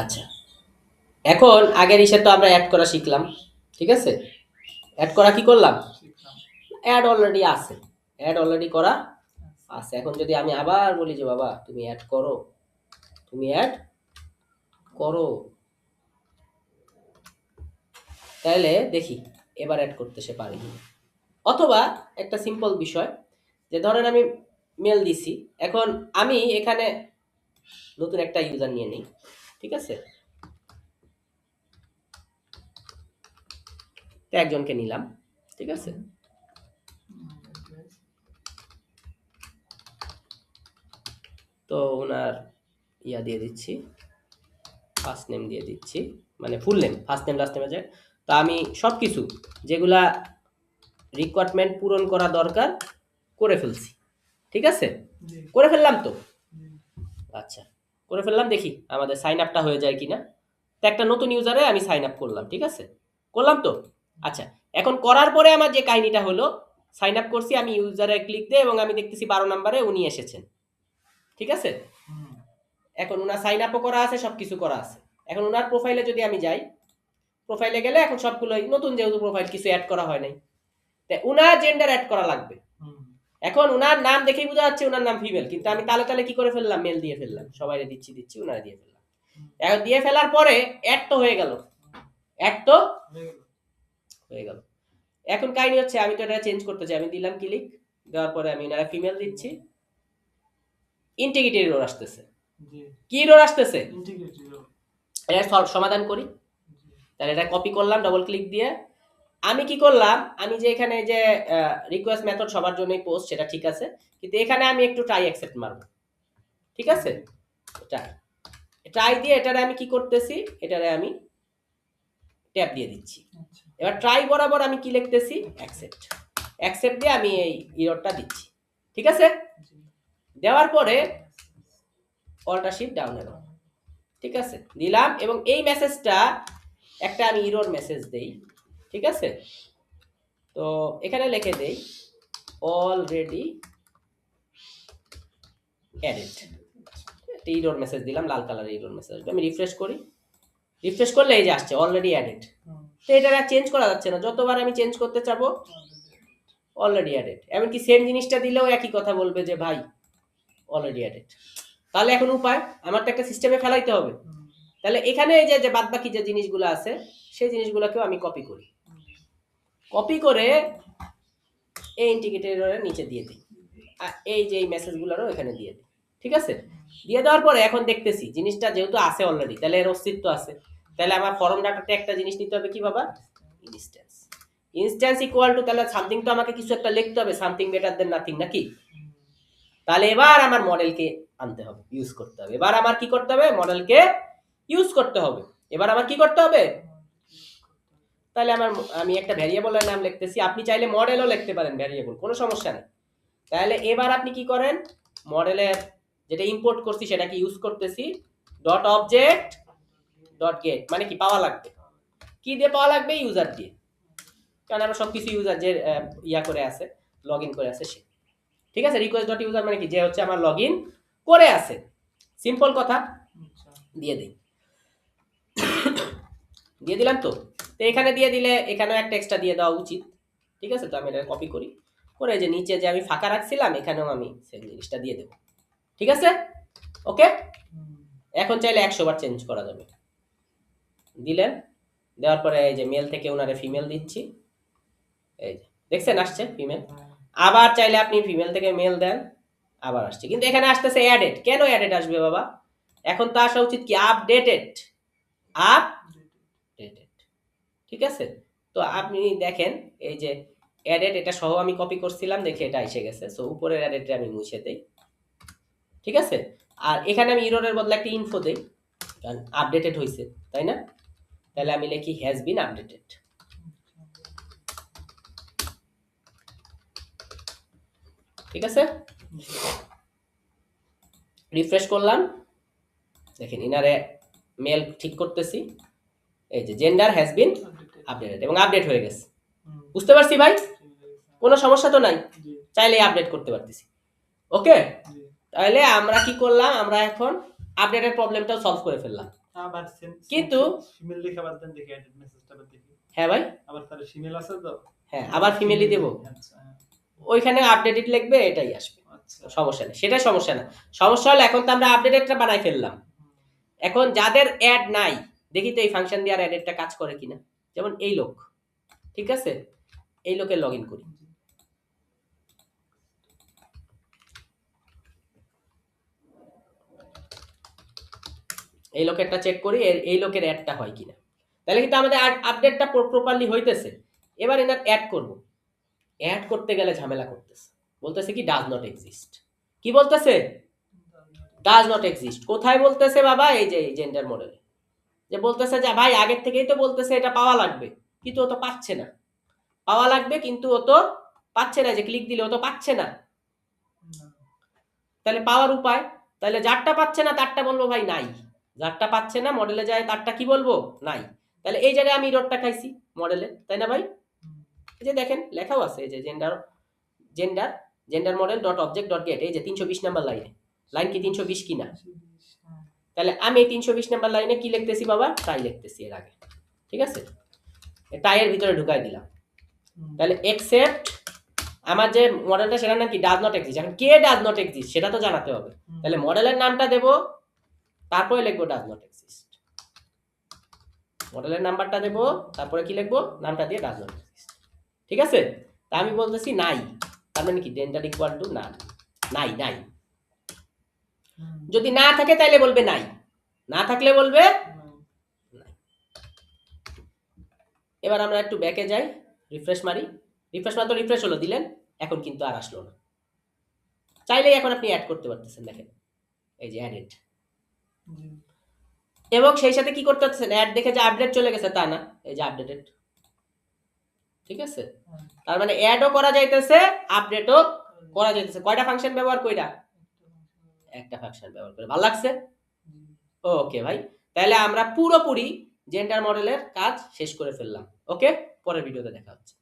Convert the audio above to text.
আচ্ছা, এখন আগের ইসে তো আমরা অ্যাড করা শিখলাম, ঠিক আছে? অ্যাড করা কি করলাম? অ্যাড অলরেডি আছে, অ্যাড অলরেডি করা আছে। এখন যদি আমি আবার বলি যে বাবা তুমি অ্যাড করো, তুমি অ্যাড করো, তাহলে দেখি এবার অ্যাড করতে সে পারে কিনা। অথবা একটা সিম্পল বিষয়, যে ধরেন আমি মেল দিছি, এখন আমি এখানে নতুন একটা ইউজার নিয়ে নিই, ঠিক আছে? তো একজনকে নিলাম, ঠিক আছে? তো ওনার ইয়া দিয়ে দিচ্ছি, ফার্স্ট নেম দিয়ে দিচ্ছি, মানে full name, first name last name আছে। তো আমি সব কিছু যেগুলা রিকোয়ারমেন্ট পূরণ করা দরকার করে ফেলছি, ঠিক আছে? করে ফেললাম তো? আচ্ছা, করে ফেললাম, দেখি আমাদের সাইন আপটা হয়ে যায় কিনা। তো একটা নতুন ইউজারে আমি সাইন আপ করলাম, ঠিক আছে? করলাম তো? আচ্ছা, এখন করার পরে আমার যে কাহিনীটা হলো, সাইন আপ করছি আমি, ইউজারে ক্লিক দিয়ে, এবং আমি দেখতেছি 12 নম্বরে উনি এসেছেন, ঠিক আছে? এখন ওনার সাইন আপও করা আছে, সব কিছু করা আছে। এখন ওনার প্রোফাইলে যদি আমি যাই, প্রোফাইলে গেলে এখন সবগুলোই নতুন, যেহেতু প্রোফাইল কিছু অ্যাড করা হয় নাই, তাই ওনার জেন্ডার অ্যাড করা লাগবে। এখন ওনার নাম দেখেই বোঝা যাচ্ছে ওনার নাম ফিমেল, কিন্তু আমি তালে তালে কি করে ফেললাম, মেল দিয়ে ফেললাম, সবাই দিচ্ছি ওনারা দিয়ে ফেললাম। এখন দিয়ে ফেলার পরে অ্যাড তো হয়ে গেল, অ্যাড তো হয়ে গেল। এখন কাহিনী হচ্ছে আমি তো এটা চেঞ্জ করতে চাই, আমি দিলাম ক্লিক, দেওয়ার পরে আমি ওনারা ফিমেল দিচ্ছি, ইন্টিগ্রিটি এরর আসতেছে। কি এরর আসতেছে? এটা সমাধান করি। তাহলে এটা কপি করলাম ডবল ক্লিক দিয়ে। আমি কি করলাম, আমি যে এখানে যে রিকোয়েস্ট মেথড সবার জন্যই পোস্ট, সেটা ঠিক আছে, কিন্তু এখানে আমি একটু ট্রাই অ্যাকসেপ্ট মারব, ঠিক আছে? ট্রাই দিয়ে এটারে আমি কি করতেছি, এটারে আমি ট্যাব দিয়ে দিচ্ছি। এবার ট্রাই বরাবর আমি কি লিখতেছি, অ্যাকসেপ্ট। অ্যাকসেপ্ট দিয়ে আমি এই এররটা দিচ্ছি, ঠিক আছে? দেওয়ার পরে অল্টার শিফট ডাউন এরো, ঠিক আছে, দিলাম। এবং এই মেসেজটা একটা আমি এরর মেসেজ দেই, ঠিক আছে? তো এখানে লিখে দেই অলরেডি অ্যাডেড, এরর মেসেজ দিলাম, লাল কালারের এরর মেসেজ। আমি রিফ্রেশ করি, রিফ্রেশ করলে এই যে আসছে অলরেডি অ্যাডেড। তো এটা আর চেঞ্জ করা যাচ্ছে না, যতবার আমি চেঞ্জ করতে চাবো অলরেডি অ্যাডেড। এমনকি সেম জিনিসটা দিলেও একই কথা বলবে যে ভাই অলরেডি অ্যাডেড। তাহলে এখন উপায়, আমার তো একটা সিস্টেমে ফেলাইতে হবে। তাহলে এখানে এই যে বাদ বাকি যে জিনিসগুলো আছে, সেই জিনিসগুলোকেও আমি কপি করি, কপি করে এই ইন্টিগ্রেটরের নিচে দিয়ে দিই, আর এই যে এই মেসেজগুলোরও এখানে দিয়ে দিই, ঠিক আছে? দিয়ে দেওয়ার পরে এখন দেখতেছি জিনিসটা যেহেতু আছে অলরেডি, তাহলে এর অস্তিত্ব আছে। তাহলে আমার ফর্ম ডাটাতে একটা জিনিস নিতে হবে, কি বাবা? ইনস্ট্যান্স। ইনস্ট্যান্স ইকুয়াল টু, তাহলে সামথিং তো আমাকে কিছু একটা লিখতে হবে, সামথিং বেটার দেন নাথিং, নাকি? তাহলে এবার আমার মডেলকে আনতে হবে, ইউজ করতে হবে। এবার আমার কি করতে হবে, মডেলকে ইউজ করতে হবে। এবার আমার কি করতে হবে, তাহলে আমি একটা ভ্যারিয়েবলের নাম লিখতেছি, আপনি চাইলে মডেলও লিখতে পারেন ভ্যারিয়েবল, কোনো সমস্যা নেই। তাহলে এবার আপনি কি করেন, মডেলের যেটা ইম্পোর্ট করছি সেটাকে ইউজ করতেছি, ডট অবজেক্ট ডট গেট, মানে কি পাওয়া লাগবে, কি দিয়ে পাওয়া লাগবে, ইউজার দিয়ে, কারণ আমরা সবকিছু ইউজার যে ইয়া করে আছে, লগ ইন করে আছে সে, ঠিক আছে? রিকোয়েস্ট ডট ইউজার মানে কি, যে হচ্ছে আমার লগ ইন করে আছে, সিম্পল কথা। দিয়ে দিই, দিয়ে দিলাম তো। তো এখানে দিয়ে দিলে এখানেও একটা এক্সট্রা দিয়ে দেওয়া উচিত, ঠিক আছে? তো আমি এটা কপি করি, করে যে নিচে যে আমি ফাঁকা রাখছিলাম এখানেও আমি সেই জিনিসটা দিয়ে দেবো, ঠিক আছে? ওকে, এখন চাইলে 100 বার চেঞ্জ করা যাবে। দিলেন, দেওয়ার পরে এই যে মেল থেকে ওনারে ফিমেল দিচ্ছি, এই যে দেখছেন আসছে ফিমেল। আবার চাইলে আপনি ফিমেল থেকে মেল দেন, আবার আসছে, কিন্তু এখানে আসতেছে অ্যাডেড। কেন অ্যাডেড আসবে বাবা? এখন তো আসা উচিত কি, আপডেটেড, আপডেটেড, ঠিক আছে? তো আপনি দেখেন এই যে অ্যাডেড, এটা সহ আমি কপি করছিলাম, দেখে এটা এসে গেছে। সো উপরের অ্যাডেডটা আমি মুছে দেই, ঠিক আছে? আর এখানে আমি ইররের বদলে একটা ইনফো দেই, কারণ আপডেটেড হয়েছে, তাই না? তাহলে আমি লিখি হ্যাজ বিন আপডেটেড, ঠিক আছে? রিফ্রেশ করলাম, দেখেন ইনারে মেল ঠিক করতেছি, এই যে জেন্ডার হ্যাজ বিন আপডেটেড, এবং আপডেট হয়ে গেছে। বুঝতে পারছি ভাই? কোনো সমস্যা তো নাই, চাইলেই আপডেট করতে পারতেছি। ওকে, তাহলে আমরা কি করলাম, আমরা এখন আপডেটের প্রবলেমটাও সলভ করে ফেললাম। আবার কিন্তু ফিমেল লিখে আবার দেন দেখি এডিট মেসেজটা আবার দেখি। হ্যাঁ ভাই, আবার তাহলে ফিমেল আছে তো? হ্যাঁ আবার ফিমেলই দেব, আচ্ছা হ্যাঁ। ওইখানে আপডেটেড লিখবে, এটাই আসবে, আচ্ছা সমস্যা নেই, সেটা সমস্যা না। সমস্যা হলো এখন তো আমরা আপডেটেডটা বানাই ফেললাম, এখন যাদের অ্যাড নাই দেখি তো এই ফাংশন দিয়ে আর অ্যাডেডটা কাজ করে কিনা। যেমন এই লোক, ঠিক আছে, এই লোকের লগ ইন করি, এই লোকেরটা চেক করি এই লোকের অ্যাডটা হয় কিনা, তাহলে কিন্তু আমাদের আপডেটটা প্রপারলি হইতেছে। এবার এনার অ্যাড করব, অ্যাড করতে গেলে ঝামেলা করতেছে, বলতেছে কি ডাজ নট এক্সিস্ট। কি বলতেছে? Does not exist. কোথায় বলতেছে বাবা? এই যে জেন্ডার মডেলে, যে বলতেছে যে ভাই আগের থেকেই তো বলতেছে এটা পাওয়া লাগবে, কিন্তু ও তো পাচ্ছে না। পাওয়া লাগবে কিন্তু ও তো পাচ্ছে না, যে ক্লিক দিলে ও তো পাচ্ছে না। তাহলে পাওয়ার উপায়, তাহলে যারটা পাচ্ছে না তারটা বলবো ভাই নাই, যারটা পাচ্ছে না মডেলে যায় তারটা কি বলবো? নাই। তাহলে এই জায়গায় আমি এররটা খাইছি মডেলে, তাই না ভাই? এই যে দেখেন লেখাও আছে, এই যে gender gender gender model dot object dot gate, এই যে 320 নাম্বার লাইনে, লাইন কি 320 কিনা? তাহলে আমি এই 320 নাম্বার লাইনে কি লিখতেছি বাবা? টাই লিখতেছি এর আগে, ঠিক আছে, টাইয়ের ভিতরে ঢুকাই দিলাম। তাহলে এক্সেপ্ট আমার যে মডেলটা সেটার নাম কি? Does not exist. এখন কে ডাজ নট এক্সিস্ট সেটা তো জানাতে হবে, তাহলে মডেলের নামটা দেব, তারপরে লিখবো ডাজ নট এক্সিস্ট। মডেলের নাম্বারটা দেব, তারপরে কি লিখবো? নামটা দিয়ে ডাজ নট এক্সিস্ট, ঠিক আছে। তা আমি বলতেছি নাই, তার মানে কি জেন্ডার ইকুয়াল টু নাল, নাই নাই। যদি না থাকে তাহলে বলবে নাই, না থাকলে বলবে নাই। এবার আমরা একটু ব্যাকে যাই, রিফ্রেশ মারি, রিফ্রেশ মাত্র রিফ্রেশ হলো, দিলেন, এখন কিন্তু আর আসলো না। চাইলেই এখন আপনি অ্যাড করতে পারতেছেন, দেখেন এই যে অ্যাডেড, এবং সেই সাথে কি করতে পারতেছেন? অ্যাড দেখে যে আপডেট চলে গেছে তা না, এই যে আপডেটেড, ঠিক আছে। তার মানে অ্যাডও করা যাইতেছে, আপডেটও করা যাইতেছে। কয়টা ফাংশন ব্যবহার কইরা? একটা ফাংশন ব্যবহার করে। ভালো লাগছে? ওকে ভাই, তাহলে আমরা পুরোপুরি জেন্ডার মডেলের কাজ শেষ করে ফেললাম। ওকে, পরের ভিডিওতে দেখা হচ্ছে।